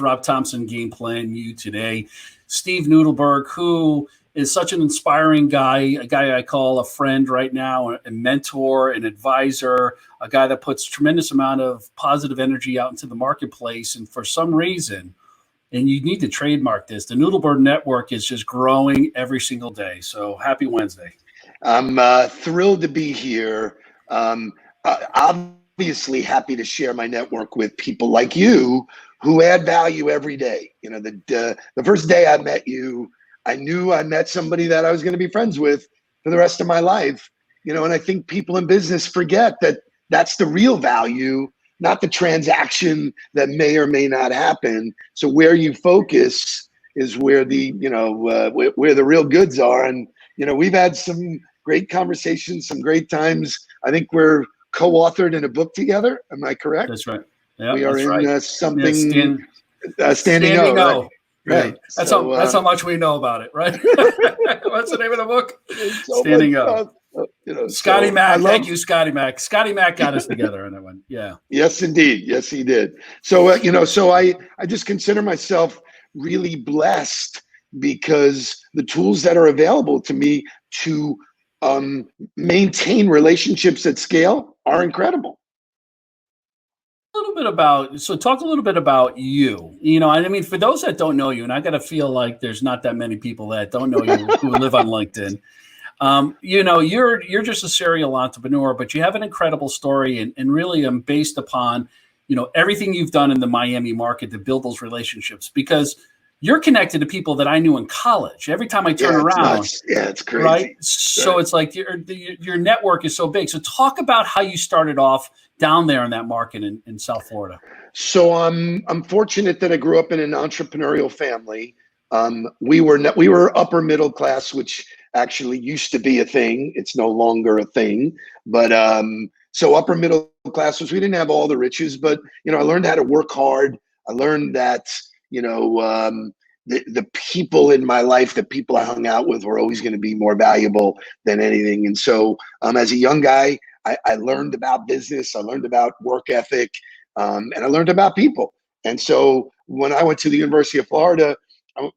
Rob Thompson Game Plan You today. Steve Nudelberg, who is such an inspiring guy, a guy I call a friend right now, a mentor, an advisor, a guy that puts tremendous amount of positive energy out into the marketplace. And for some reason, and you need to trademark this, the Nudelberg Network is just growing every single day. So happy Wednesday. I'm thrilled to be here. Obviously happy to share my network with people like you who add value every day. You know, the first day I met you, I knew I met somebody that I was going to be friends with for the rest of my life. You know, and I think people in business forget that that's the real value, not the transaction that may or may not happen. So where you focus is where the, you know, where the real goods are. And, you know, we've had some great conversations, some great times. I think we're co-authored in a book together. Am I correct? That's right. Yeah, we are that's in right. Standing Standing O. O. Right. Yeah. That's how much we know about it, right? What's the name of the book? So Standing O. You know, Scotty Mac. Thank you, Scotty Mac. Scotty Mac got us together on that one. Yeah. Yes, indeed. Yes, he did. So, you know, so I just consider myself really blessed because the tools that are available to me to maintain relationships at scale are incredible. Talk a little bit about you. You know, I mean, for those that don't know you, and I got to feel like there's not that many people that don't know you who live on LinkedIn. You know, you're just a serial entrepreneur, but you have an incredible story and really based upon, you know, everything you've done in the Miami market to build those relationships, because you're connected to people that I knew in college. Every time I turn around, it's crazy. Right? So it's like your network is so big. So talk about how you started off down there in that market in South Florida. So I'm fortunate that I grew up in an entrepreneurial family. We were upper middle class, which actually used to be a thing. It's no longer a thing. But so upper middle class was, we didn't have all the riches, but you know, I learned how to work hard. I learned that, you know, the people in my life, the people I hung out with were always going to be more valuable than anything. And so as a young guy, I learned about business, I learned about work ethic, and I learned about people. And so when I went to the University of Florida,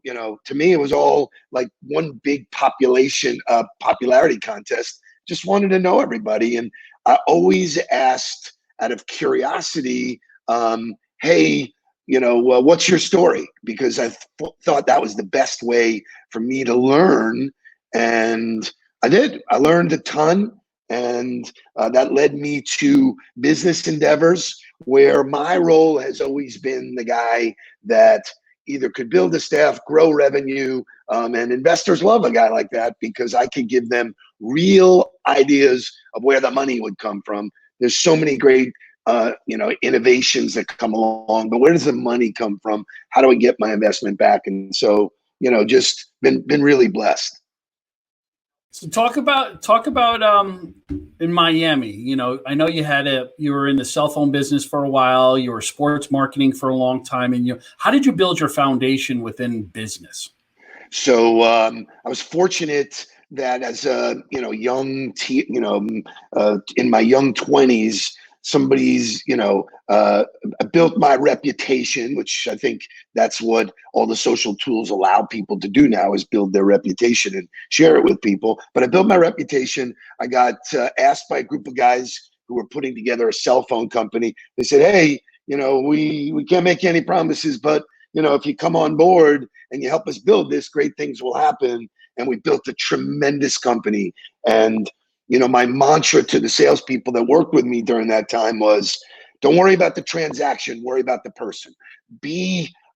you know, to me, it was all like one big popularity contest. Just wanted to know everybody. And I always asked out of curiosity, hey, you know, what's your story? Because I thought that was the best way for me to learn. And I did. I learned a ton. And that led me to business endeavors where my role has always been the guy that either could build a staff, grow revenue, and investors love a guy like that because I could give them real ideas of where the money would come from. There's so many great you know, innovations that come along, but where does the money come from? How do I get my investment back? And so, you know, just been really blessed. So talk about in Miami. You know, I know you were in the cell phone business for a while. You were sports marketing for a long time, and how did you build your foundation within business? So I was fortunate that as a young in my young 20s, somebody's built my reputation, which I think that's what all the social tools allow people to do now, is build their reputation and share it with people. But I built my reputation. I got asked by a group of guys who were putting together a cell phone company. They said, hey, we can't make you any promises, but if you come on board and you help us build this, great things will happen. And we built a tremendous company. And my mantra to the salespeople that worked with me during that time was, don't worry about the transaction, worry about the person.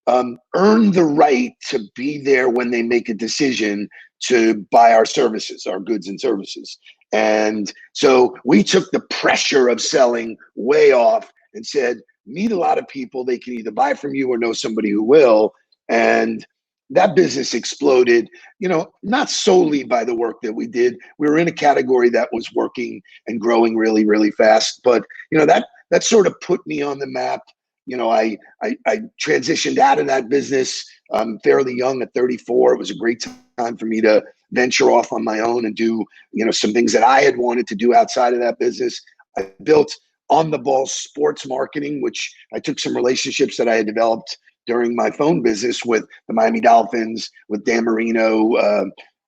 Earn the right to be there when they make a decision to buy our services, our goods and services. And so we took the pressure of selling way off and said, meet a lot of people. They can either buy from you or know somebody who will. And that business exploded, not solely by the work that we did. We were in a category that was working and growing really, really fast. But, that sort of put me on the map. I transitioned out of that business fairly young at 34. It was a great time for me to venture off on my own and do, some things that I had wanted to do outside of that business. I built on the ball sports marketing, which I took some relationships that I had developed during my phone business with the Miami Dolphins, with Dan Marino,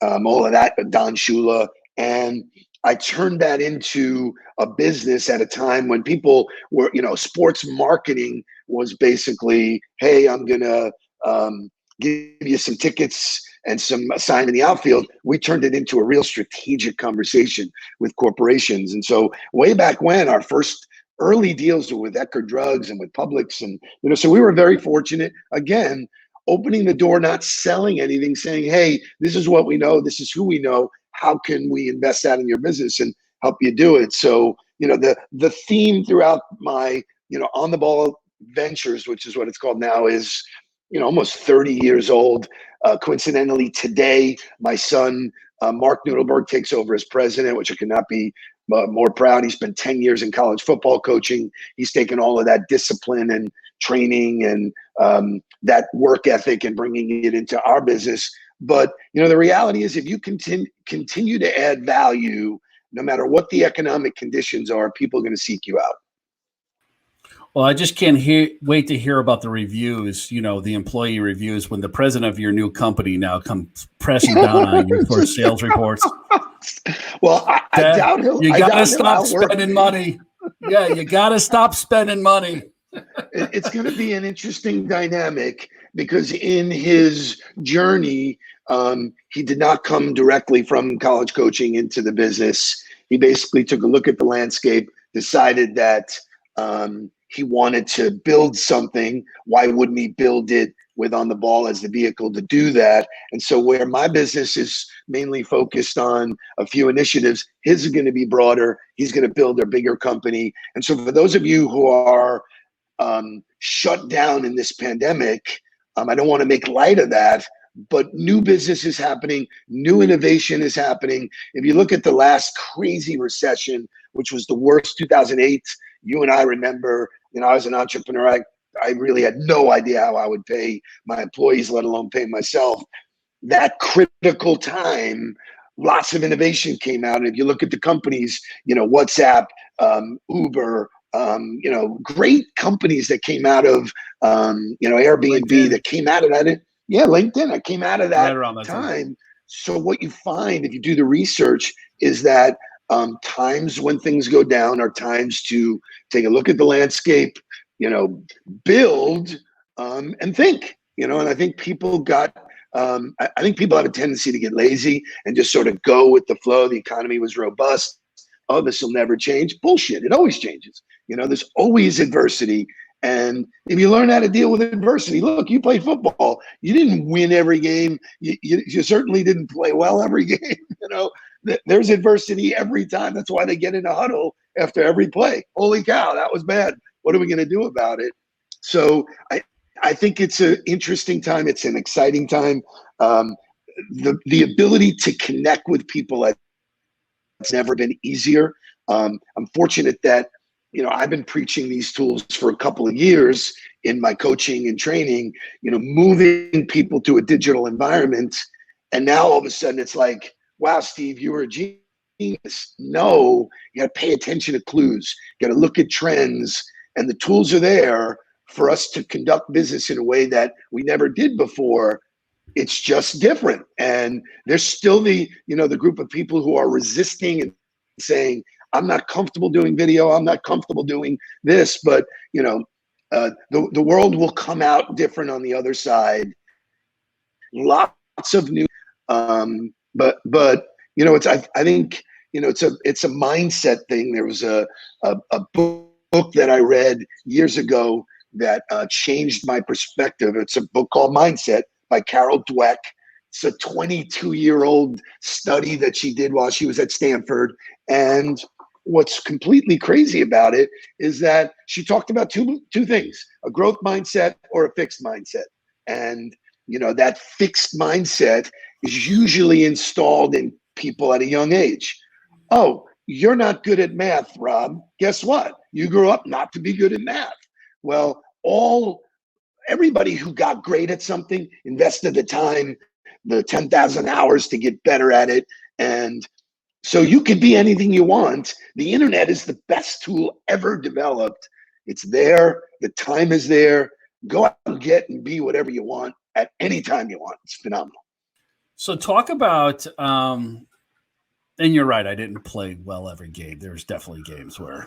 all of that, Don Shula. And I turned that into a business at a time when people were, sports marketing was basically, hey, I'm going to give you some tickets and some sign in the outfield. We turned it into a real strategic conversation with corporations. And so way back when, our first early deals were with Ecker Drugs and with Publix. And, so we were very fortunate, again, opening the door, not selling anything, saying, hey, this is what we know. This is who we know. How can we invest that in your business and help you do it? So, the theme throughout my, on the ball ventures, which is what it's called now, is, almost 30 years old. Coincidentally, today, my son, Mark Nudelberg, takes over as president, which I could not be more proud. He spent 10 years in college football coaching. He's taken all of that discipline and training and that work ethic and bringing it into our business. But, the reality is if you continue to add value, no matter what the economic conditions are, people are going to seek you out. Well, I just can't wait to hear about the reviews, the employee reviews when the president of your new company now comes pressing down on you for sales reports. Well, I doubt he'll. You got to stop spending money. Yeah, you got to stop spending money. It's going to be an interesting dynamic because in his journey, he did not come directly from college coaching into the business. He basically took a look at the landscape, decided that he wanted to build something. Why wouldn't he build it with On the Ball as the vehicle to do that? And so where my business is mainly focused on a few initiatives, his is going to be broader. He's going to build a bigger company. And so for those of you who are shut down in this pandemic, I don't want to make light of that, but new business is happening. New innovation is happening. If you look at the last crazy recession, which was the worst, 2008, you and I remember, I was an entrepreneur. I really had no idea how I would pay my employees, let alone pay myself. That critical time, lots of innovation came out. And if you look at the companies, WhatsApp, Uber, great companies that came out of, Airbnb, LinkedIn. That came out of that. Yeah, LinkedIn, that came out of that time. So what you find if you do the research is that times when things go down are times to take a look at the landscape, build and think, and I think people got, I think people have a tendency to get lazy and just sort of go with the flow. The economy was robust. Oh, this will never change. Bullshit. It always changes. There's always adversity. And if you learn how to deal with adversity, look, you played football. You didn't win every game. You certainly didn't play well every game. There's adversity every time. That's why they get in a huddle after every play. Holy cow, that was bad. What are we going to do about it? So I think it's an interesting time. It's an exciting time. The ability to connect with people has never been easier. I'm fortunate that I've been preaching these tools for a couple of years in my coaching and training, moving people to a digital environment. And now all of a sudden it's like, wow, Steve, you were a genius. No, you got to pay attention to clues. You got to look at trends, and the tools are there for us to conduct business in a way that we never did before. It's just different. And there's still the group of people who are resisting and saying, I'm not comfortable doing video. I'm not comfortable doing this, but the world will come out different on the other side. Lots of new, but it's I think it's a mindset thing. There was a book that I read years ago that changed my perspective. It's a book called Mindset by Carol Dweck. It's a 22-year-old study that she did while she was at Stanford. And what's completely crazy about it is that she talked about two things: a growth mindset or a fixed mindset. And that fixed mindset is usually installed in people at a young age. Oh, you're not good at math, Rob. Guess what? You grew up not to be good at math. Well, everybody who got great at something invested the time, the 10,000 hours to get better at it. And so you can be anything you want. The internet is the best tool ever developed. It's there. The time is there. go out and get and be whatever you want at any time you want. It's phenomenal. So talk about, and you're right, I didn't play well every game. There's definitely games where,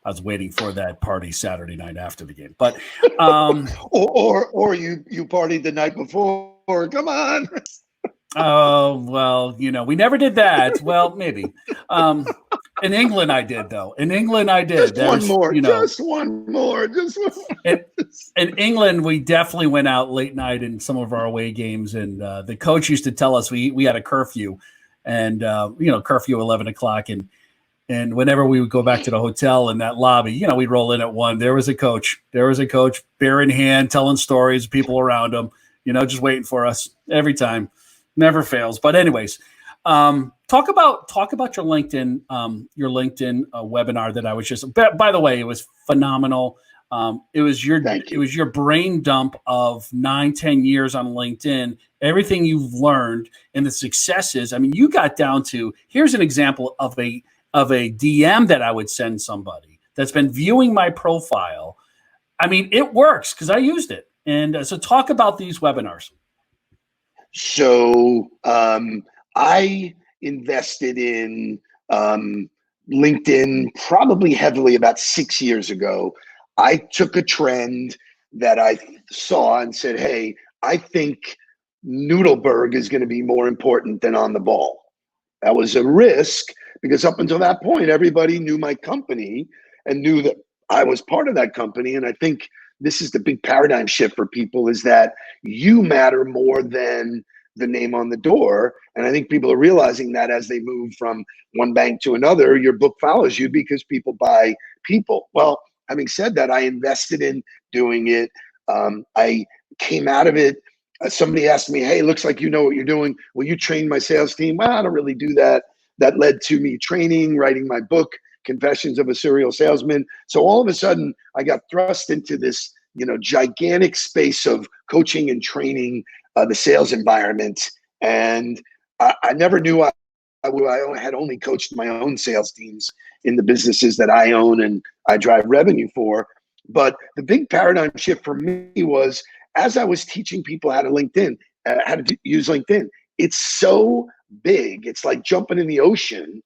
I was waiting for that party Saturday night after the game. But or you partied the night before. Come on. Oh, well, we never did that. Well, maybe. In England, I did, though. In England, I did. Just one more. Just one more. In England, we definitely went out late night in some of our away games, and the coach used to tell us we had a curfew, and curfew 11 o'clock, and whenever we would go back to the hotel in that lobby, we'd roll in at 1. There was a coach, beer in hand, telling stories, people around him, just waiting for us every time. Never fails. But anyways, talk about your LinkedIn webinar that I was just. By the way, it was phenomenal. It was your brain dump of 9-10 years on LinkedIn. Everything you've learned and the successes. I mean, you got down to, here's an example of a DM that I would send somebody that's been viewing my profile. I mean, it works because I used it. And so talk about these webinars. So I invested in LinkedIn probably heavily about 6 years ago. I took a trend that I saw and said, hey, I think Nudelberg is going to be more important than on the ball. That was a risk because up until that point, everybody knew my company and knew that I was part of that company. And I think this is the big paradigm shift for people, is that you matter more than the name on the door. And I think people are realizing that as they move from one bank to another, your book follows you because people buy people. Well, having said that, I invested in doing it. I came out of it. Somebody asked me, hey, looks like you know what you're doing. Will you train my sales team? Well, I don't really do that. That led to me training, writing my book, Confessions of a Serial Salesman. So all of a sudden, I got thrust into this, gigantic space of coaching and training the sales environment. And I never knew I had only coached my own sales teams in the businesses that I own and I drive revenue for. But the big paradigm shift for me was, as I was teaching people how to use LinkedIn, it's so big. It's like jumping in the ocean.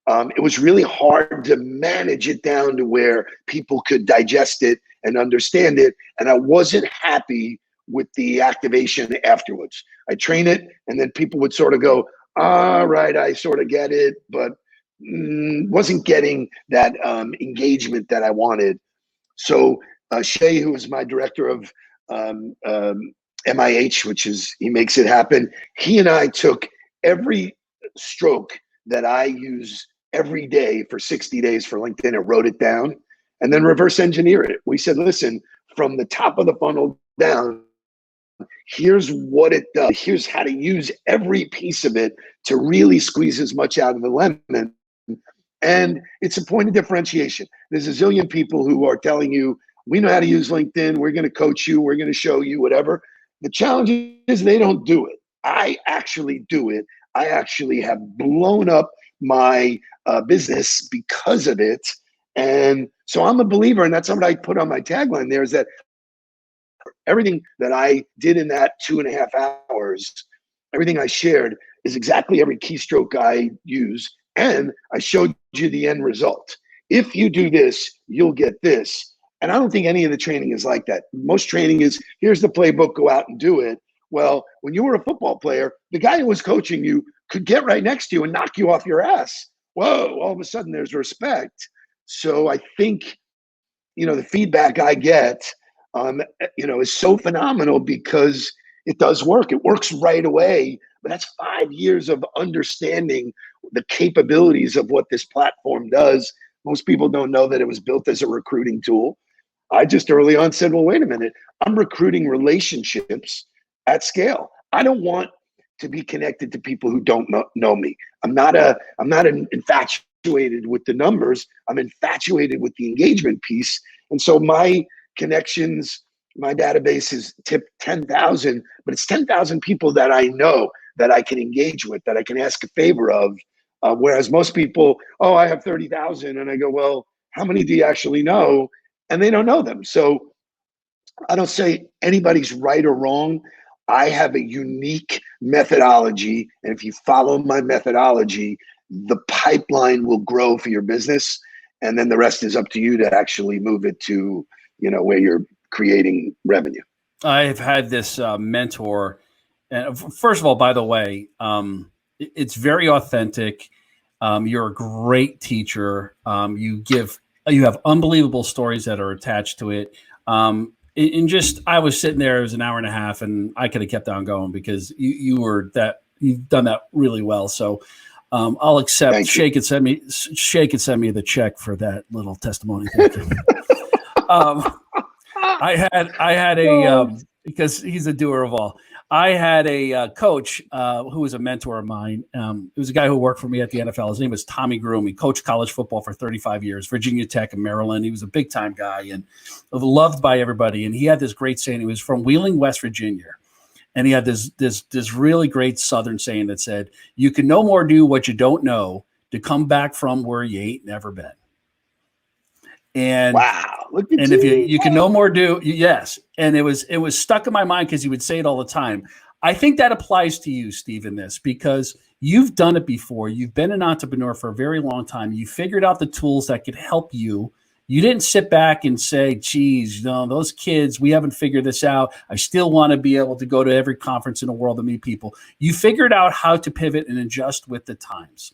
It was really hard to manage it down to where people could digest it and understand it. And I wasn't happy with the activation afterwards. I train it, and then people would sort of go, all right, I sort of get it, but wasn't getting that engagement that I wanted. So Shay, who is my director of MIH, which is He Makes It Happen, he and I took every stroke that I use every day for 60 days for LinkedIn and wrote it down and then reverse engineer it. We said, listen, from the top of the funnel down, here's what it does. Here's how to use every piece of it to really squeeze as much out of the lemon. And it's a point of differentiation. There's a zillion people who are telling you, we know how to use LinkedIn. We're going to coach you. We're going to show you whatever. The challenge is they don't do it. I actually do it. I actually have blown up my business because of it. And so I'm a believer, and that's something I put on my tagline there, is that everything that I did in that 2.5 hours, everything I shared is exactly every keystroke I use. And I showed you the end result. If you do this, you'll get this. And I don't think any of the training is like that. Most training is, here's the playbook, go out and do it. Well, when you were a football player, the guy who was coaching you could get right next to you and knock you off your ass. Whoa, all of a sudden there's respect. So I think, the feedback I get, is so phenomenal because it does work. It works right away. But that's 5 years of understanding the capabilities of what this platform does. Most people don't know that it was built as a recruiting tool. I just early on said, well, wait a minute. I'm recruiting relationships at scale. I don't want to be connected to people who don't know me. I'm not infatuated with the numbers. I'm infatuated with the engagement piece. And so my connections, my database is tipped 10,000, but it's 10,000 people that I know, that I can engage with, that I can ask a favor of. Whereas most people, oh, I have 30,000. And I go, well, how many do you actually know? And they don't know them. So I don't say anybody's right or wrong. I have a unique methodology. And if you follow my methodology, the pipeline will grow for your business. And then the rest is up to you to actually move it to, where you're creating revenue. I've had this mentor, and first of all, by the way, it's very authentic. You're a great teacher. You have unbelievable stories that are attached to it. I was sitting there, it was an hour and a half, and I could have kept on going because you've done that really well. So I'll accept. Shake and send me the check for that little testimony. Thank you. I had because he's a doer of all. I had a coach who was a mentor of mine. It was a guy who worked for me at the NFL. His name was Tommy Groom. He coached college football for 35 years, Virginia Tech and Maryland. He was a big time guy and loved by everybody. And he had this great saying. He was from Wheeling, West Virginia. And he had this really great Southern saying that said, "You can no more do what you don't know to come back from where you ain't never been." And wow, look at and if you can no more do, yes. And it was stuck in my mind because he would say it all the time. I think that applies to you, Steve, in this, because you've done it before. You've been an entrepreneur for a very long time. You figured out the tools that could help you. You didn't sit back and say, geez, those kids, we haven't figured this out. I still want to be able to go to every conference in the world to meet people. You figured out how to pivot and adjust with the times.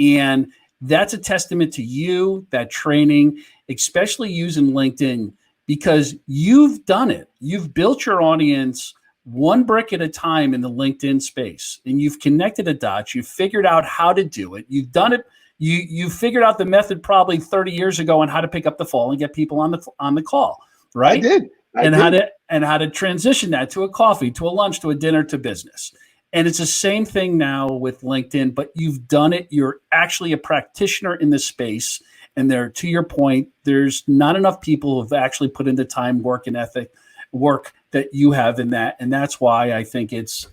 And that's a testament to you, that training, especially using LinkedIn, because you've done it. You've built your audience one brick at a time in the LinkedIn space, and you've connected the dots. You've figured out how to do it. You've done it. You figured out the method probably 30 years ago on how to pick up the phone and get people on the call, right? I did. How to transition that to a coffee, to a lunch, to a dinner, to business. And it's the same thing now with LinkedIn, but you've done it. You're actually a practitioner in this space. And to your point, there's not enough people who've actually put in the time, work, and ethic work that you have in that. And that's why I think it's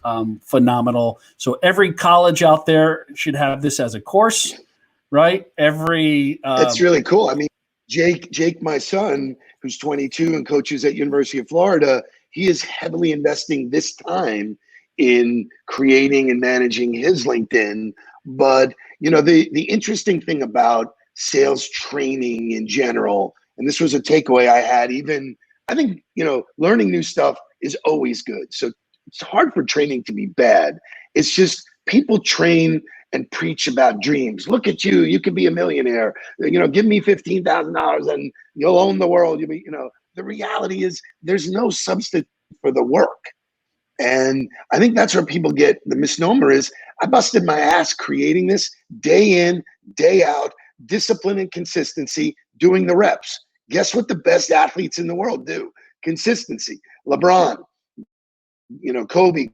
phenomenal. So every college out there should have this as a course, right? That's really cool. I mean, Jake, my son, who's 22 and coaches at University of Florida, he is heavily investing this time in creating and managing his LinkedIn. But, the interesting thing about sales training in general, and this was a takeaway I had, I think, learning new stuff is always good. So it's hard for training to be bad. It's just people train and preach about dreams. Look at you, you can be a millionaire. Give me $15,000 and you'll own the world. The reality is there's no substitute for the work. And I think that's where people get the misnomer is I busted my ass creating this day in, day out, discipline and consistency, doing the reps. Guess what the best athletes in the world do? Consistency. LeBron, Kobe,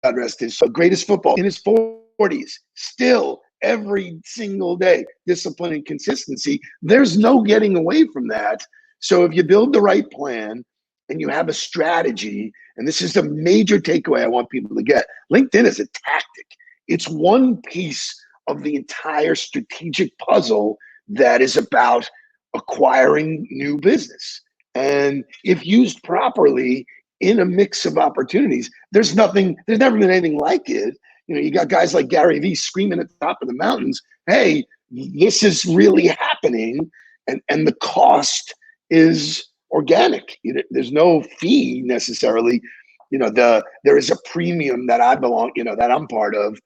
God rest his soul, greatest football in his 40s, still every single day, discipline and consistency. There's no getting away from that. So if you build the right plan and you have a strategy, and this is a major takeaway I want people to get, LinkedIn is a tactic. It's one piece of the entire strategic puzzle that is about acquiring new business. And if used properly in a mix of opportunities, there's never been anything like it. You got guys like Gary Vee screaming at the top of the mountains, hey, this is really happening. And the cost is organic. There's no fee necessarily. There is a premium that I belong, that I'm part of,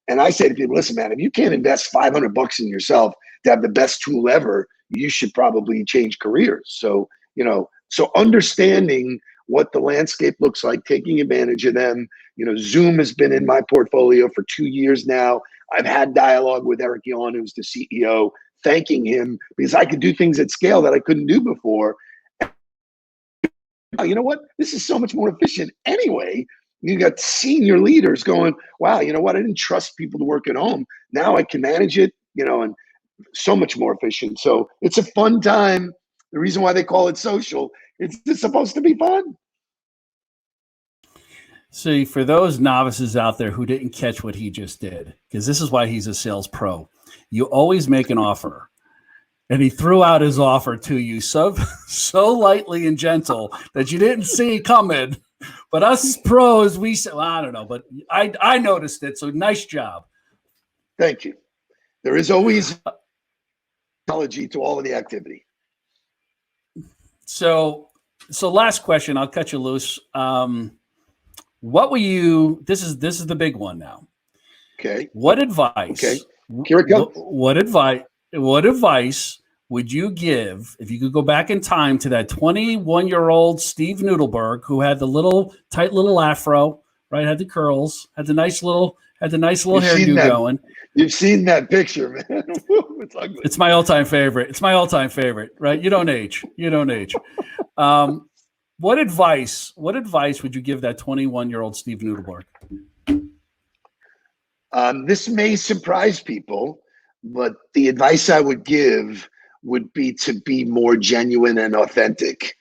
and I say to people, listen, man, if you can't invest $500 in yourself to have the best tool ever, you should probably change careers. So, so understanding what the landscape looks like, taking advantage of them. Zoom has been in my portfolio for 2 years now. I've had dialogue with Eric Yuan, who's the CEO, thanking him because I could do things at scale that I couldn't do before. You know what? This is so much more efficient anyway. You got senior leaders going, wow, you know what? I didn't trust people to work at home. Now I can manage it, and so much more efficient. So it's a fun time. The reason why they call it social, it's supposed to be fun. See, for those novices out there who didn't catch what he just did, because this is why he's a sales pro, you always make an offer. And he threw out his offer to you so lightly and gentle that you didn't see coming. But us pros, we said, well, I don't know, but I noticed it. So nice job. Thank you. There is always apology to all of the activity. So last question, I'll cut you loose. What were you? This is the big one now. Okay. What advice? Okay. Here it comes. What advice would you give if you could go back in time to that 21-year-old Steve Nudelberg who had the tight little afro, right? Had the curls, had the nice little hairdo going. You've seen that picture, man. It's ugly. It's my all-time favorite. Right? You don't age. What advice would you give that 21-year-old Steve Nudelberg? This may surprise people, but the advice I would give would be to be more genuine and authentic,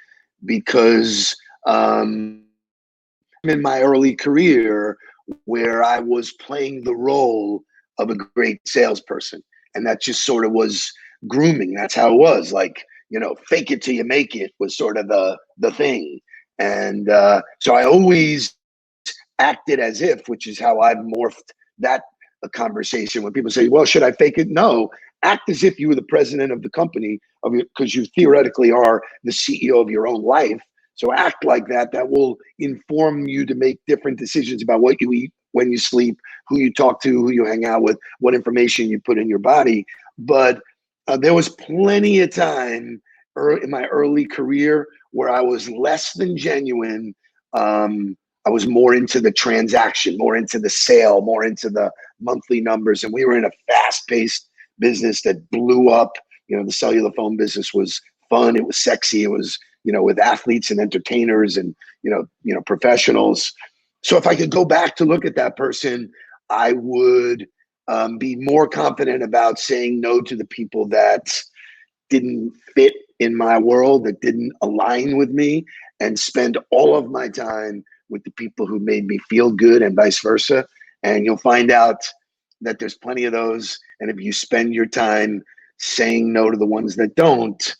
because I'm in my early career where I was playing the role of a great salesperson, and that just sort of was grooming. That's how it was. Like, fake it till you make it was sort of the thing. And so I always acted as if, which is how I've morphed that conversation. When people say, well, should I fake it? No, act as if you were the president of the company, because you theoretically are the CEO of your own life. So act like that. That will inform you to make different decisions about what you eat, when you sleep, who you talk to, who you hang out with, what information you put in your body. But there was plenty of time in my early career where I was less than genuine. I was more into the transaction, more into the sale, more into the monthly numbers. And we were in a fast-paced business that blew up. The cellular phone business was fun. It was sexy. It was, with athletes and entertainers and, professionals. So if I could go back to look at that person, I would be more confident about saying no to the people that didn't fit in my world, that didn't align with me, and spend all of my time with the people who made me feel good, and vice versa. And you'll find out that there's plenty of those. And if you spend your time saying no to the ones that don't,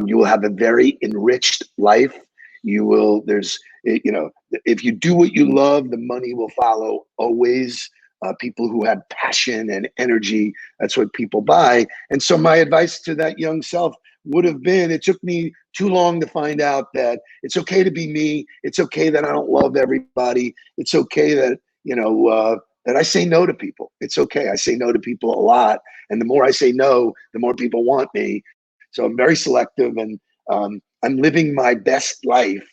you will have a very enriched life. If you do what you love, the money will follow always. People who have passion and energy, that's what people buy. And so my advice to that young self would have been, it took me too long to find out that it's okay to be me. It's okay that I don't love everybody. It's okay that, that I say no to people. It's okay. I say no to people a lot. And the more I say no, the more people want me. So I'm very selective, and I'm living my best life,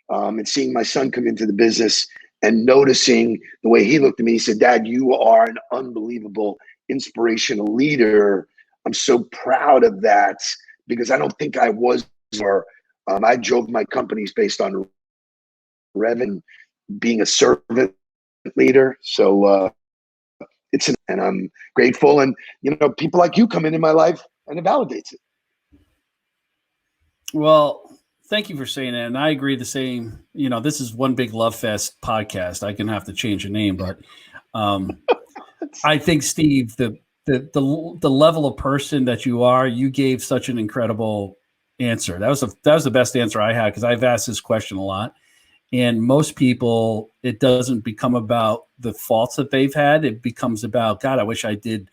and seeing my son come into the business and noticing the way he looked at me. He said, Dad, you are an unbelievable, inspirational leader. I'm so proud of that, because I don't think I was, or I drove my companies based on revenue, being a servant leader. So and I'm grateful. And, people like you come in my life, and it validates it. Well, thank you for saying that. And I agree the same. This is One Big Love Fest podcast. I can have to change the name, but I think, Steve, the level of person that you are, you gave such an incredible answer. That was the best answer I had, because I've asked this question a lot. And most people, it doesn't become about the faults that they've had. It becomes about, God, I wish I did,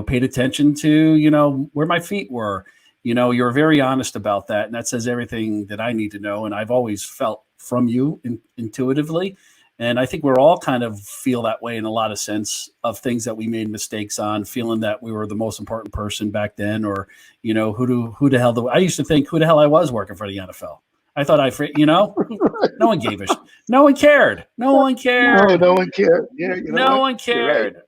paid attention to, where my feet were. You're very honest about that. And that says everything that I need to know. And I've always felt from you intuitively. And I think we're all kind of feel that way in a lot of sense of things that we made mistakes on, feeling that we were the most important person back then, or, who the hell, I used to think who the hell I was working for the NFL. I thought no one gave a no one cared. No one cared. No one cared. Yeah, no one cared.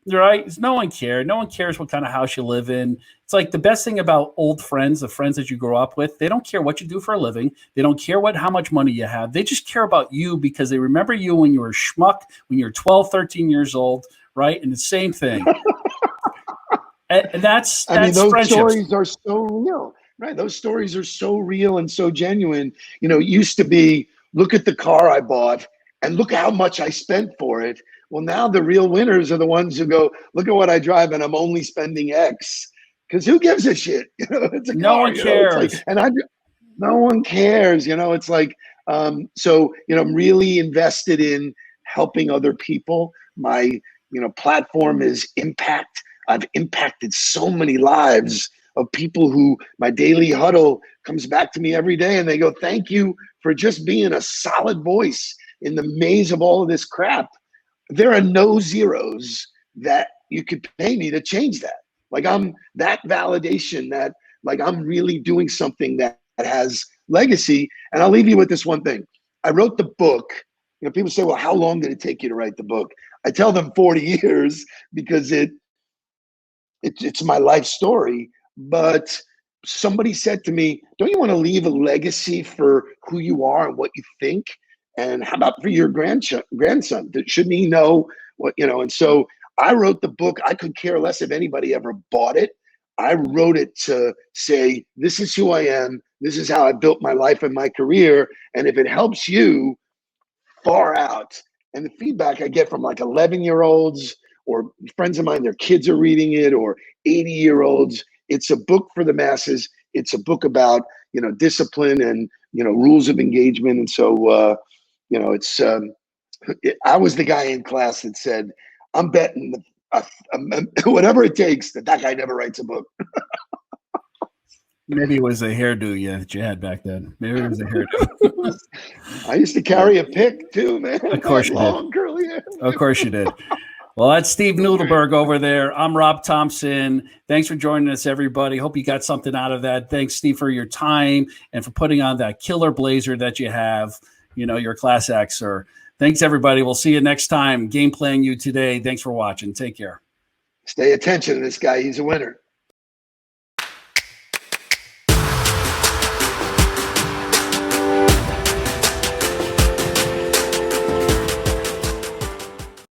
You're right. No one cared. No one cares what kind of house you live in. It's like the best thing about old friends, the friends that you grow up with, they don't care what you do for a living. They don't care how much money you have. They just care about you, because they remember you when you were a schmuck, when you're 12, 13 years old, right? And the same thing. and that's those friendships. Stories are so real. Right. Those stories are so real and so genuine. It used to be, look at the car I bought and look how much I spent for it. Well, now the real winners are the ones who go, look at what I drive and I'm only spending X. because who gives a shit? It's a No car. one cares. It's like, no one cares. It's like, so I'm really invested in helping other people. My platform is impact. I've impacted so many lives of people who my daily huddle comes back to me every day and they go, thank you for just being a solid voice in the maze of all of this crap. There are no zeros that you could pay me to change that. Like, I'm that validation that like I'm really doing something that has legacy. And I'll leave you with this one thing. I wrote the book. People say, well, how long did it take you to write the book? I tell them 40 years because it's my life story. But somebody said to me, don't you want to leave a legacy for who you are and what you think? And how about for your grandson? Shouldn't he know what, And so I wrote the book. I could care less if anybody ever bought it. I wrote it to say, this is who I am. This is how I built my life and my career. And if it helps you, far out. And the feedback I get from like 11-year-olds or friends of mine, their kids are reading it, or 80-year-olds. It's a book for the masses. It's a book about, discipline and, rules of engagement. And so, it's, I was the guy in class that said, I'm betting whatever it takes that guy never writes a book. Maybe it was a hairdo that you had back then. Maybe it was a hairdo. I used to carry a pick too, man. Of course you did. Curly hair. Of course you did. Well, that's Steve Nudelberg over there. I'm Rob Thompson. Thanks for joining us, everybody. Hope you got something out of that. Thanks, Steve, for your time and for putting on that killer blazer that you have. You're a class act, sir. Thanks, everybody. We'll see you next time. Game Playing You today. Thanks for watching. Take care. Stay attention to this guy. He's a winner.